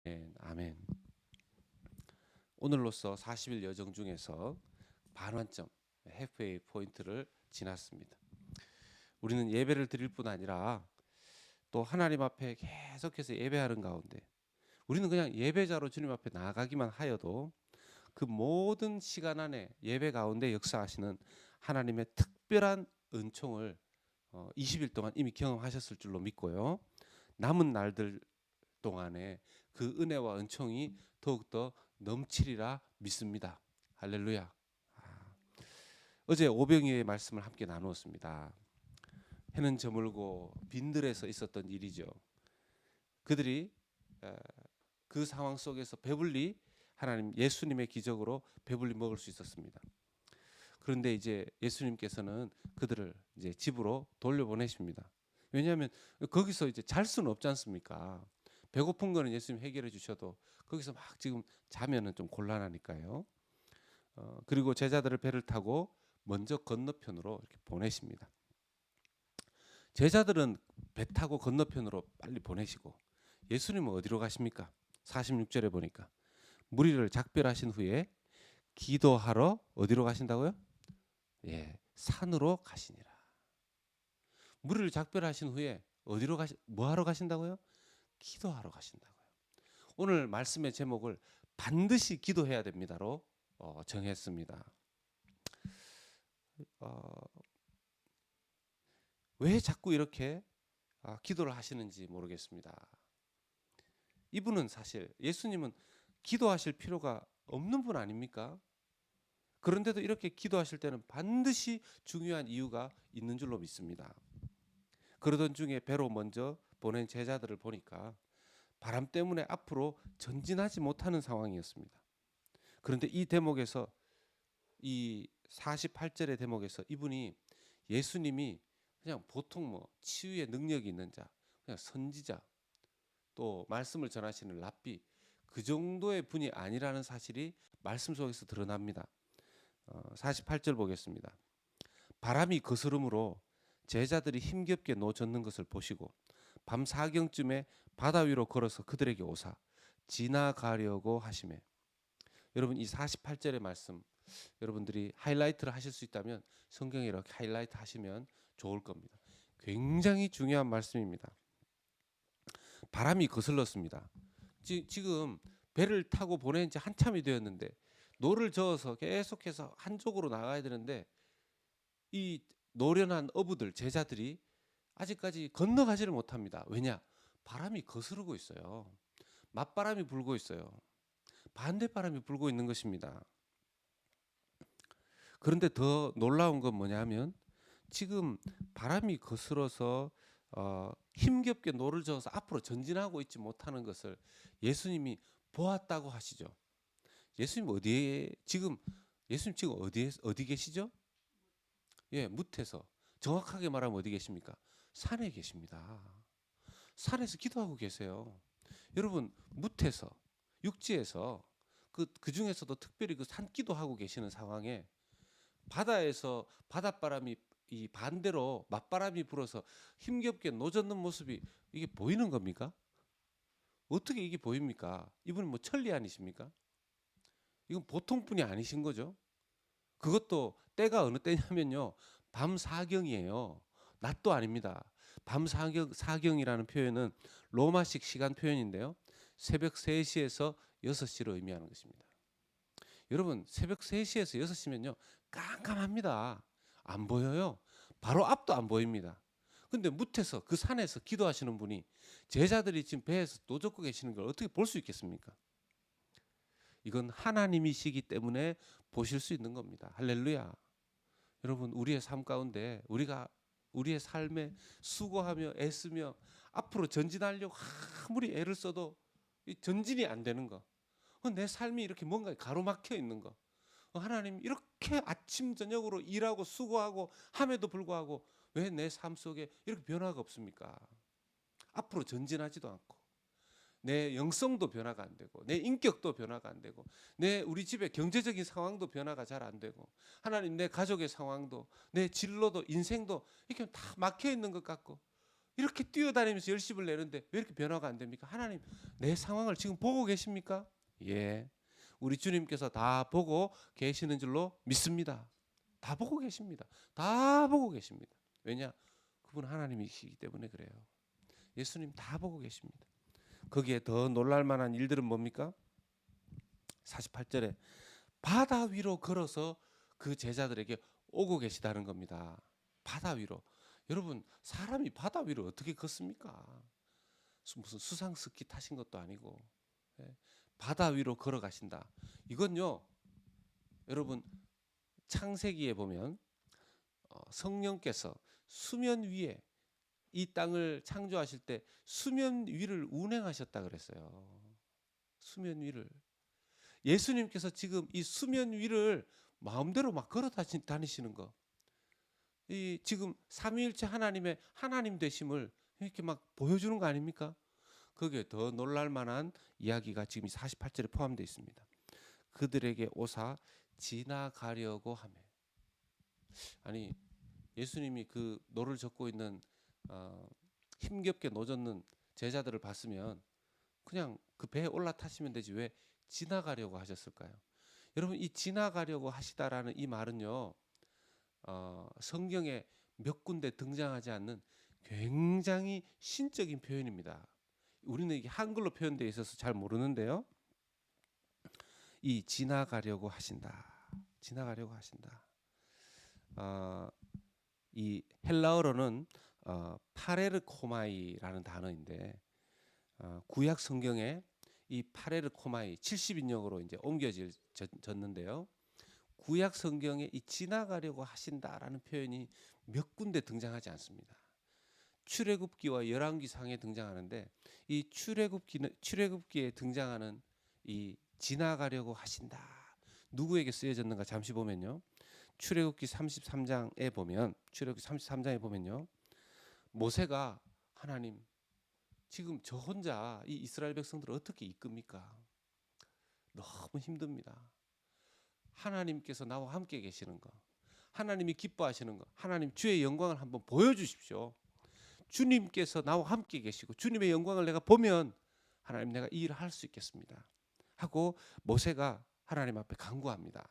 아멘. 오늘로써 40일 여정 중에서 반환점, 해프웨이 포인트를 지났습니다. 우리는 예배를 드릴 뿐 아니라 또 하나님 앞에 계속해서 예배하는 가운데 우리는 그냥 예배자로 주님 앞에 나아가기만 하여도 그 모든 시간 안에 예배 가운데 역사하시는 하나님의 특별한 은총을 20일 동안 이미 경험하셨을 줄로 믿고요. 남은 날들 동안에 그 은혜와 은총이 더욱더 넘치리라 믿습니다. 할렐루야. 어제 오병이의 말씀을 함께 나누었습니다. 해는 저물고 빈들에서 있었던 일이죠. 그들이 그 상황 속에서 배불리 하나님 예수님의 기적으로 배불리 먹을 수 있었습니다. 그런데 이제 예수님께서는 그들을 이제 집으로 돌려보내십니다. 왜냐하면 거기서 이제 잘 수는 없지 않습니까? 배고픈 거는 예수님 해결해 주셔도 거기서 막 지금 자면은 좀 곤란하니까요. 그리고 제자들을 배를 타고 먼저 건너편으로 이렇게 보내십니다. 제자들은 배 타고 건너편으로 빨리 보내시고 예수님은 어디로 가십니까? 46절에 보니까 무리를 작별하신 후에 기도하러 어디로 가신다고요? 산으로 가시니라. 무리를 작별하신 후에 어디로 뭐 하러 가신다고요? 기도하러 가신다고요. 오늘 말씀의 제목을 반드시 기도해야 됩니다로 정했습니다. 왜 자꾸 이렇게 기도를 하시는지 모르겠습니다. 이분은 사실 예수님은 기도하실 필요가 없는 분 아닙니까? 그런데도 이렇게 기도하실 때는 반드시 중요한 이유가 있는 줄로 믿습니다. 그러던 중에 배로 먼저 보낸 제자들을 보니까 바람 때문에 앞으로 전진하지 못하는 상황이었습니다. 그런데 이 대목에서 이 48절의 대목에서 이분이 예수님이 그냥 보통 뭐 치유의 능력이 있는 자, 그냥 선지자, 또 말씀을 전하시는 랍비 그 정도의 분이 아니라는 사실이 말씀 속에서 드러납니다. 48절 보겠습니다. 바람이 거스름으로 제자들이 힘겹게 노젓는 것을 보시고 밤 사경쯤에 바다 위로 걸어서 그들에게 오사 지나가려고 하시매. 여러분 이 48절의 말씀 여러분들이 하이라이트를 하실 수 있다면 성경에 이렇게 하이라이트 하시면 좋을 겁니다. 굉장히 중요한 말씀입니다. 바람이 거슬렀습니다. 지금 배를 타고 보낸 지 한참이 되었는데 노를 저어서 계속해서 한쪽으로 나가야 되는데 이 노련한 어부들 제자들이 아직까지 건너가지를 못합니다. 왜냐? 바람이 거스르고 있어요. 맞바람이 불고 있어요. 반대바람이 불고 있는 것입니다. 그런데 더 놀라운 건 뭐냐면 지금 바람이 거스러서 힘겹게 노를 저어서 앞으로 전진하고 있지 못하는 것을 예수님이 보았다고 하시죠. 예수님 예수님 지금 어디 계시죠? 무태서. 정확하게 말하면 어디 계십니까? 산에 계십니다. 산에서 기도하고 계세요. 여러분 무태서 육지에서 그 중에서도 특별히 그 산기도하고 계시는 상황에 바다에서 바닷바람이 이 반대로 맞바람이 불어서 힘겹게 노젓는 모습이 이게 보이는 겁니까? 어떻게 이게 보입니까? 이분은 뭐 천리아니십니까? 이건 보통 분이 아니신 거죠. 그것도 때가 어느 때냐면요. 밤 사경이에요. 낮도 아닙니다. 밤 사경이라는 표현은 로마식 시간 표현인데요. 새벽 3시에서 6시를 의미하는 것입니다. 여러분 새벽 3시에서 6시면요. 깜깜합니다. 안 보여요. 바로 앞도 안 보입니다. 근데 무태서 그 산에서 기도하시는 분이 제자들이 지금 배에서 노젓고 계시는 걸 어떻게 볼 수 있겠습니까? 이건 하나님이시기 때문에 보실 수 있는 겁니다. 할렐루야. 여러분 우리의 삶 가운데 우리가 우리의 삶에 수고하며 애쓰며 앞으로 전진하려고 아무리 애를 써도 전진이 안 되는 거. 내 삶이 이렇게 뭔가 가로막혀 있는 거. 하나님 이렇게 아침 저녁으로 일하고 수고하고 함에도 불구하고 왜 내 삶 속에 이렇게 변화가 없습니까? 앞으로 전진하지도 않고 내 영성도 변화가 안 되고 내 인격도 변화가 안 되고 우리 집의 경제적인 상황도 변화가 잘 안 되고 하나님 내 가족의 상황도 내 진로도 인생도 이렇게 다 막혀 있는 것 같고 이렇게 뛰어다니면서 열심을 내는데 왜 이렇게 변화가 안 됩니까? 하나님, 내 상황을 지금 보고 계십니까? 예. 우리 주님께서 다 보고 계시는 줄로 믿습니다. 다 보고 계십니다. 다 보고 계십니다. 왜냐? 그분 하나님이시기 때문에 그래요. 예수님 다 보고 계십니다. 거기에 더 놀랄 만한 일들은 뭡니까? 48절에 바다 위로 걸어서 그 제자들에게 오고 계시다는 겁니다. 바다 위로. 여러분, 사람이 바다 위로 어떻게 걷습니까? 무슨 수상스키 타신 것도 아니고. 예. 바다 위로 걸어가신다. 이건요, 여러분, 창세기에 보면 성령께서 수면 위에 이 땅을 창조하실 때 수면 위를 운행하셨다 그랬어요. 수면 위를. 예수님께서 지금 이 수면 위를 마음대로 막 걸어 다니시는 거. 이 지금 삼위일체 하나님의 하나님 되심을 이렇게 막 보여주는 거 아닙니까? 거기에 더 놀랄 만한 이야기가 지금 48절에 포함되어 있습니다. 그들에게 오사 지나가려고 하며. 아니, 예수님이 그 노를 젓고 있는 힘겹게 노젓는 제자들을 봤으면 그냥 그 배에 올라타시면 되지 왜 지나가려고 하셨을까요? 여러분, 이 지나가려고 하시다라는 이 말은요, 성경에 몇 군데 등장하지 않는 굉장히 신적인 표현입니다. 우리는 이게 한글로 표현되어 있어서 잘 모르는데요. 이 지나가려고 하신다. 지나가려고 하신다. 이 헬라어로는 파레르코마이라는 단어인데 구약 성경에 이 파레르코마이 70인역으로 이제 옮겨졌는데요. 구약 성경에 이 지나가려고 하신다라는 표현이 몇 군데 등장하지 않습니다. 출애굽기와 열왕기상에 등장하는데 이 출애굽기에 등장하는 이 지나가려고 하신다. 누구에게 쓰여졌는가 잠시 보면요. 출애굽기 33장에 보면요. 모세가 하나님 지금 저 혼자 이 이스라엘 백성들을 어떻게 이끕니까? 너무 힘듭니다. 하나님께서 나와 함께 계시는 거, 하나님이 기뻐하시는 거, 하나님 주의 영광을 한번 보여주십시오. 주님께서 나와 함께 계시고 주님의 영광을 내가 보면 하나님 내가 이 일을 할 수 있겠습니다 하고 모세가 하나님 앞에 간구합니다.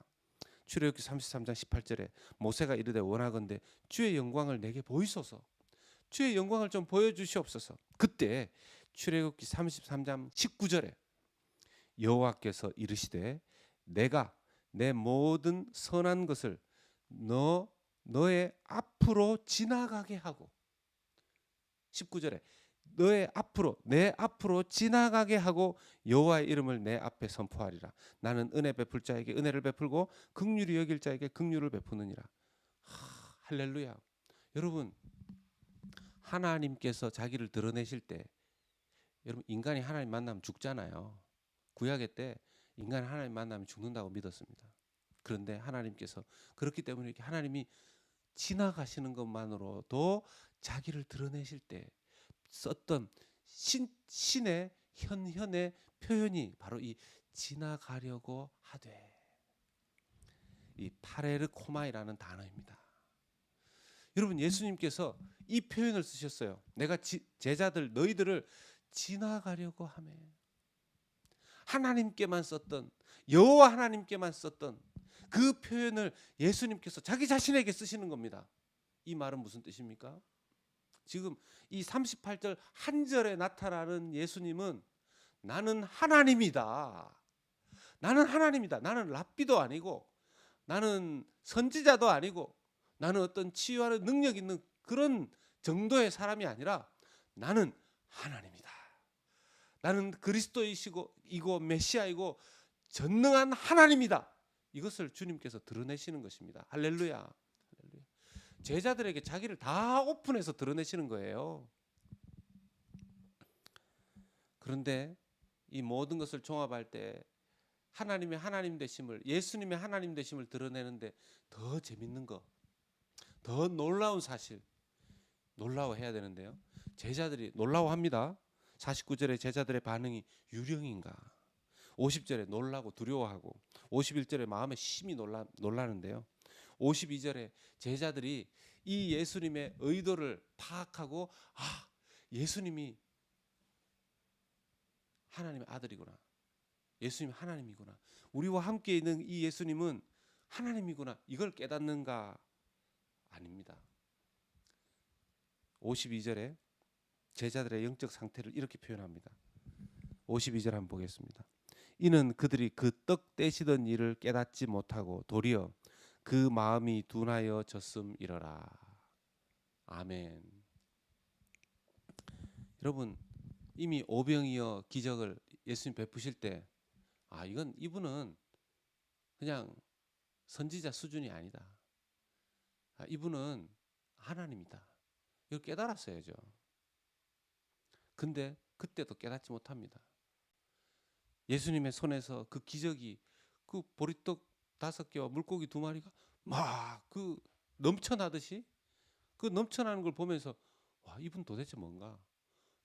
출애굽기 33장 18절에 모세가 이르되 원하건대 주의 영광을 내게 보이소서. 주의 영광을 좀 보여주시옵소서. 그때 출애굽기 33장 19절에 여호와께서 이르시되 내가 내 모든 선한 것을 너의 앞으로 지나가게 하고 19절에 내 앞으로 지나가게 하고 여호와의 이름을 내 앞에 선포하리라. 나는 은혜 베풀 자에게 은혜를 베풀고 긍휼히 여길 자에게 긍휼을 베푸느니라. 할렐루야. 여러분, 하나님께서 자기를 드러내실 때 여러분 인간이 하나님 만나면 죽잖아요. 구약의 때 인간이 하나님 만나면 죽는다고 믿었습니다. 그런데 하나님께서 그렇기 때문에 이렇게 하나님이 지나가시는 것만으로도 자기를 드러내실 때 썼던 신의 현현의 표현이 바로 이 지나가려고 하되 이 파레르코마이라는 단어입니다. 여러분, 예수님께서 이 표현을 쓰셨어요. 내가 제자들 너희들을 지나가려고 하며. 하나님께만 썼던 여호와 하나님께만 썼던 그 표현을 예수님께서 자기 자신에게 쓰시는 겁니다. 이 말은 무슨 뜻입니까? 지금 이 38절 한 절에 나타나는 예수님은 나는 하나님이다. 나는 하나님이다. 나는 랍비도 아니고 나는 선지자도 아니고 나는 어떤 치유하는 능력 있는 그런 정도의 사람이 아니라 나는 하나님이다. 나는 그리스도이고 메시아이고 전능한 하나님이다. 이것을 주님께서 드러내시는 것입니다. 할렐루야. 제자들에게 자기를 다 오픈해서 드러내시는 거예요. 그런데 이 모든 것을 종합할 때 하나님의 하나님 되심을, 예수님의 하나님 되심을 드러내는데 더 재밌는 거, 더 놀라운 사실, 놀라워해야 되는데요. 제자들이 놀라워합니다. 49절에 제자들의 반응이 유령인가? 50절에 놀라고 두려워하고 51절에 마음에 심히 놀라는데요. 52절에 제자들이 이 예수님의 의도를 파악하고 예수님이 하나님의 아들이구나. 예수님이 하나님이구나. 우리와 함께 있는 이 예수님은 하나님이구나. 이걸 깨닫는가? 아닙니다. 52절에 제자들의 영적 상태를 이렇게 표현합니다. 52절 한번 보겠습니다. 이는 그들이 그 떡 떼시던 일을 깨닫지 못하고 도리어 그 마음이 둔하여 졌음이러라. 아멘. 여러분, 이미 오병이어 기적을 예수님 베푸실 때 이건 이분은 그냥 선지자 수준이 아니다. 이분은 하나님이다. 이걸 깨달았어야죠. 근데 그때도 깨닫지 못합니다. 예수님의 손에서 그 기적이, 그 보리떡 5개와 물고기 2마리가 막 그 넘쳐나듯이, 그 넘쳐나는 걸 보면서 와, 이분 도대체 뭔가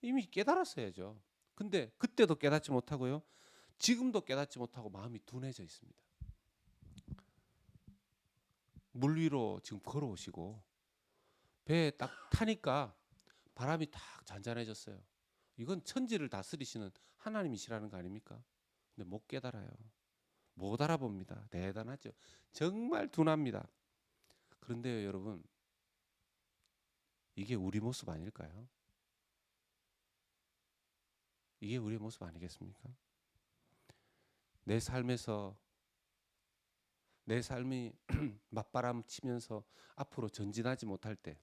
이미 깨달았어야죠. 근데 그때도 깨닫지 못하고요, 지금도 깨닫지 못하고 마음이 둔해져 있습니다. 물 위로 지금 걸어오시고 배에 딱 타니까 바람이 딱 잔잔해졌어요. 이건 천지를 다스리시는 하나님이시라는 거 아닙니까? 근데 못 깨달아요. 못 알아봅니다. 대단하죠. 정말 둔합니다. 그런데요, 여러분, 이게 우리 모습 아닐까요? 이게 우리의 모습 아니겠습니까? 내 삶에서 내 삶이 맞바람 치면서 앞으로 전진하지 못할 때,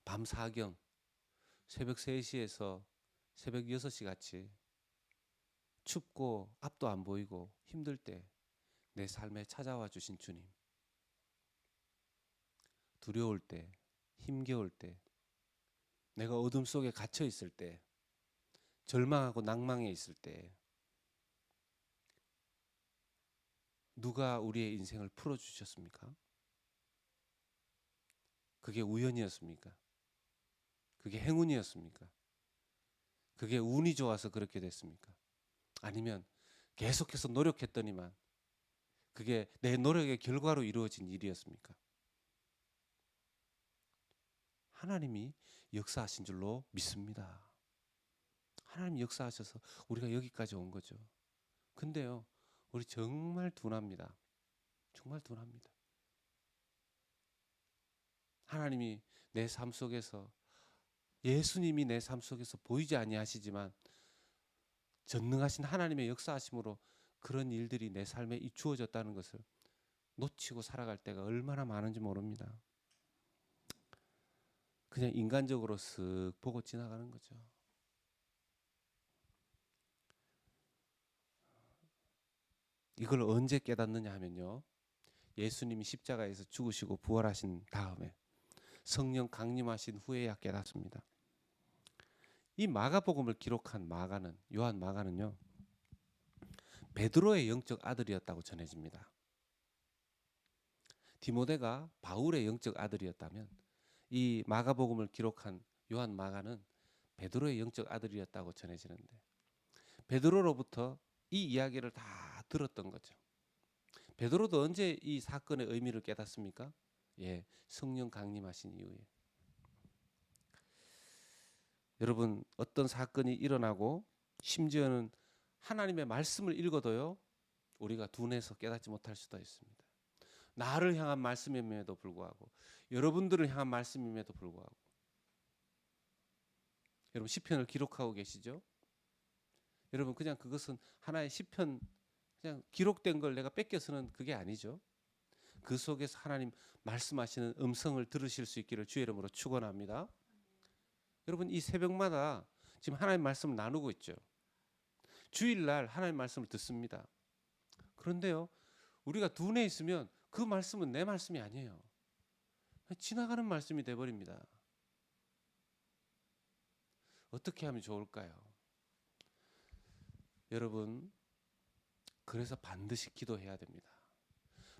밤 4경, 새벽 3시에서 새벽 6시 같이 춥고 앞도 안 보이고 힘들 때 내 삶에 찾아와 주신 주님, 두려울 때, 힘겨울 때, 내가 어둠 속에 갇혀 있을 때, 절망하고 낭망해 있을 때 누가 우리의 인생을 풀어주셨습니까? 그게 우연이었습니까? 그게 행운이었습니까? 그게 운이 좋아서 그렇게 됐습니까? 아니면 계속해서 노력했더니만 그게 내 노력의 결과로 이루어진 일이었습니까? 하나님이 역사하신 줄로 믿습니다. 하나님이 역사하셔서 우리가 여기까지 온 거죠. 근데요, 우리 정말 둔합니다. 정말 둔합니다. 하나님이 내 삶 속에서, 예수님이 내 삶 속에서 보이지 아니하시지만 전능하신 하나님의 역사하심으로 그런 일들이 내 삶에 주어졌다는 것을 놓치고 살아갈 때가 얼마나 많은지 모릅니다. 그냥 인간적으로 쓱 보고 지나가는 거죠. 이걸 언제 깨닫느냐 하면요, 예수님이 십자가에서 죽으시고 부활하신 다음에, 성령 강림하신 후에야 깨닫습니다. 이 마가복음을 기록한 마가는, 요한 마가는요, 베드로의 영적 아들이었다고 전해집니다. 디모데가 바울의 영적 아들이었다면 이 마가복음을 기록한 요한 마가는 베드로의 영적 아들이었다고 전해지는데, 베드로로부터 이 이야기를 다 들었던 거죠. 베드로도 언제 이 사건의 의미를 깨닫습니까? 성령 강림하신 이후에. 여러분, 어떤 사건이 일어나고 심지어는 하나님의 말씀을 읽어도요, 우리가 둔해서 깨닫지 못할 수도 있습니다. 나를 향한 말씀임에도 불구하고, 여러분들을 향한 말씀임에도 불구하고. 여러분, 시편을 기록하고 계시죠? 여러분, 그냥 그것은 하나의 시편, 그냥 기록된 걸 내가 뺏겨 쓰는 그게 아니죠. 그 속에서 하나님 말씀하시는 음성을 들으실 수 있기를 주의 이름으로 축원합니다. 여러분, 이 새벽마다 지금 하나님 말씀을 나누고 있죠. 주일날 하나님 말씀을 듣습니다. 그런데요, 우리가 둔해 있으면 그 말씀은 내 말씀이 아니에요. 지나가는 말씀이 돼버립니다. 어떻게 하면 좋을까요? 여러분, 그래서 반드시 기도해야 됩니다.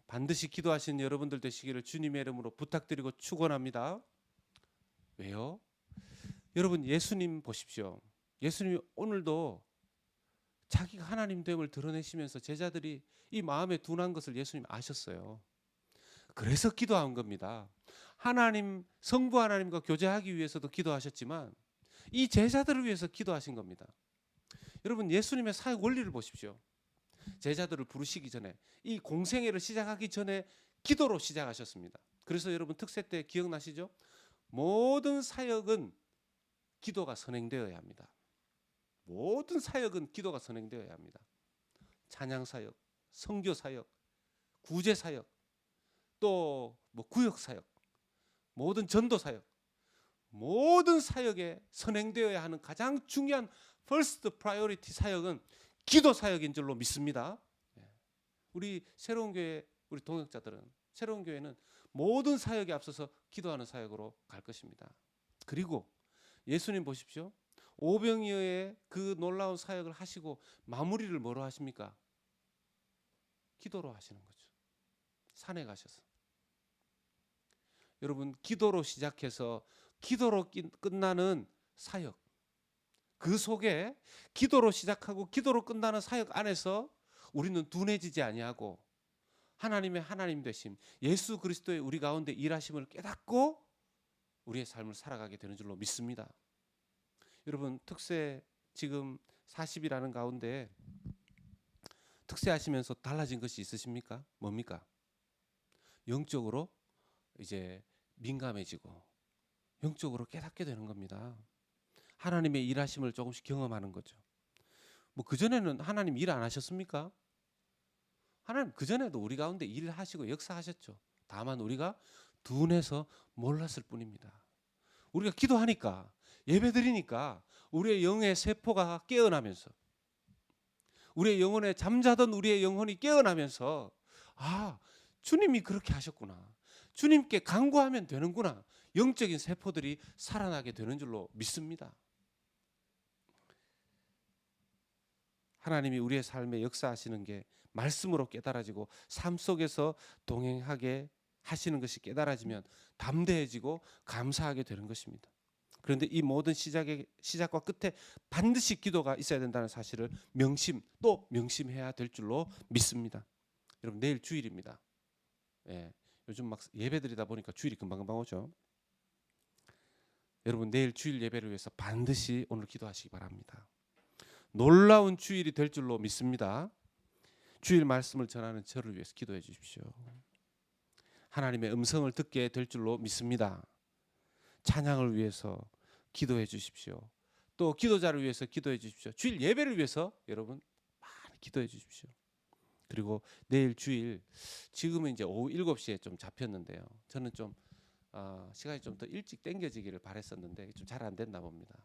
반드시 기도하시는 여러분들 되시기를 주님의 이름으로 부탁드리고 축원합니다. 왜요? 여러분, 예수님 보십시오. 예수님이 오늘도 자기가 하나님 됨을 드러내시면서 제자들이 이 마음에 둔한 것을 예수님 아셨어요. 그래서 기도한 겁니다. 하나님 성부 하나님과 교제하기 위해서도 기도하셨지만 이 제자들을 위해서 기도하신 겁니다. 여러분 예수님의 사역 원리를 보십시오. 제자들을 부르시기 전에 이 공생애를 시작하기 전에 기도로 시작하셨습니다. 그래서 여러분 특세 때 기억나시죠? 모든 사역은 기도가 선행되어야 합니다. 모든 사역은 기도가 선행되어야 합니다. 찬양 사역, 선교 사역, 구제 사역, 또 뭐 구역 사역, 모든 전도 사역, 모든 사역에 선행되어야 하는 가장 중요한 first priority 사역은 기도 사역인 줄로 믿습니다. 우리 새로운 교회 우리 동역자들은 새로운 교회는 모든 사역에 앞서서 기도하는 사역으로 갈 것입니다. 그리고 예수님 보십시오. 오병이어의 그 놀라운 사역을 하시고 마무리를 뭐로 하십니까? 기도로 하시는 거죠. 산에 가셔서. 여러분 기도로 시작해서 기도로 끝나는 사역, 그 속에 기도로 시작하고 기도로 끝나는 사역 안에서 우리는 둔해지지 아니하고 하나님의 하나님 되심, 예수 그리스도의 우리 가운데 일하심을 깨닫고 우리의 삶을 살아가게 되는 줄로 믿습니다. 여러분 특세 지금 40이라는 가운데 특세하시면서 달라진 것이 있으십니까? 뭡니까? 영적으로 이제 민감해지고 영적으로 깨닫게 되는 겁니다. 하나님의 일하심을 조금씩 경험하는 거죠. 뭐 그전에는 하나님 일 안 하셨습니까? 하나님 그전에도 우리 가운데 일을 하시고 역사하셨죠. 다만 우리가 둔해서 몰랐을 뿐입니다. 우리가 기도하니까 예배드리니까 우리의 영의 세포가 깨어나면서 우리의 영혼에 잠자던 우리의 영혼이 깨어나면서 아 주님이 그렇게 하셨구나. 주님께 간구하면 되는구나. 영적인 세포들이 살아나게 되는 줄로 믿습니다. 하나님이 우리의 삶에 역사하시는 게 말씀으로 깨달아지고 삶 속에서 동행하게 하시는 것이 깨달아지면 담대해지고 감사하게 되는 것입니다. 그런데 이 모든 시작과 끝에 반드시 기도가 있어야 된다는 사실을 명심해야 될 줄로 믿습니다. 여러분 내일 주일입니다. 예, 요즘 막 예배드리다 보니까 주일이 금방금방 오죠. 여러분 내일 주일 예배를 위해서 반드시 오늘 기도하시기 바랍니다. 놀라운 주일이 될 줄로 믿습니다. 주일 말씀을 전하는 저를 위해서 기도해 주십시오. 하나님의 음성을 듣게 될 줄로 믿습니다. 찬양을 위해서 기도해 주십시오. 또 기도자를 위해서 기도해 주십시오. 주일 예배를 위해서 여러분 많이 기도해 주십시오. 그리고 내일 주일 지금은 이제 오후 7시에 좀 잡혔는데요. 저는 좀 시간이 좀 더 일찍 당겨지기를 바랬었는데 좀 잘 안 됐나 봅니다.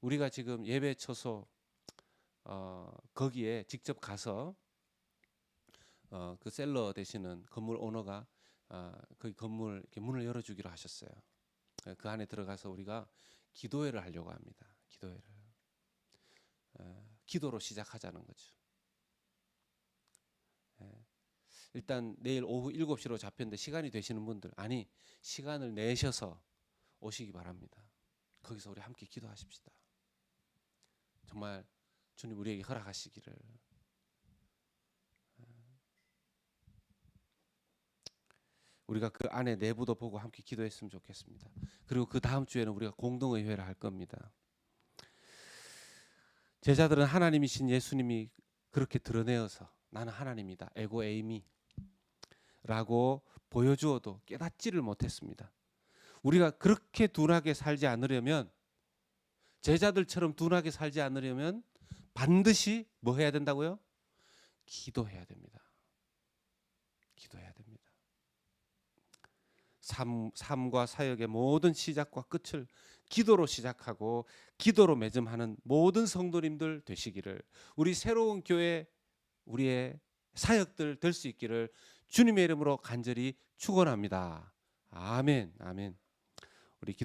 우리가 지금 예배 처소 거기에 직접 가서 그 셀러 되시는 건물 오너가 거기 건물 이렇게 문을 열어주기로 하셨어요. 그 안에 들어가서 우리가 기도회를 하려고 합니다. 기도회를 기도로 시작하자는 거죠. 일단 내일 오후 7시로 잡혔는데 시간이 되시는 분들 아니 시간을 내셔서 오시기 바랍니다. 거기서 우리 함께 기도하십시다. 정말 주님 우리에게 허락하시기를. 우리가 그 안에 내부도 보고 함께 기도했으면 좋겠습니다. 그리고 그 다음 주에는 우리가 공동의회를 할 겁니다. 제자들은 하나님이신 예수님이 그렇게 드러내어서 나는 하나님이다. 에고 에이미 라고 보여주어도 깨닫지를 못했습니다. 우리가 그렇게 둔하게 살지 않으려면 제자들처럼 둔하게 살지 않으려면 반드시 뭐 해야 된다고요? 기도해야 됩니다. 기도해야 됩니다. 삶과 사역의 모든 시작과 끝을 기도로 시작하고 기도로 맺음하는 모든 성도님들 되시기를 우리 새로운 교회 우리의 사역들 될 수 있기를 주님의 이름으로 간절히 축원합니다. 아멘. 아멘. 우리 기도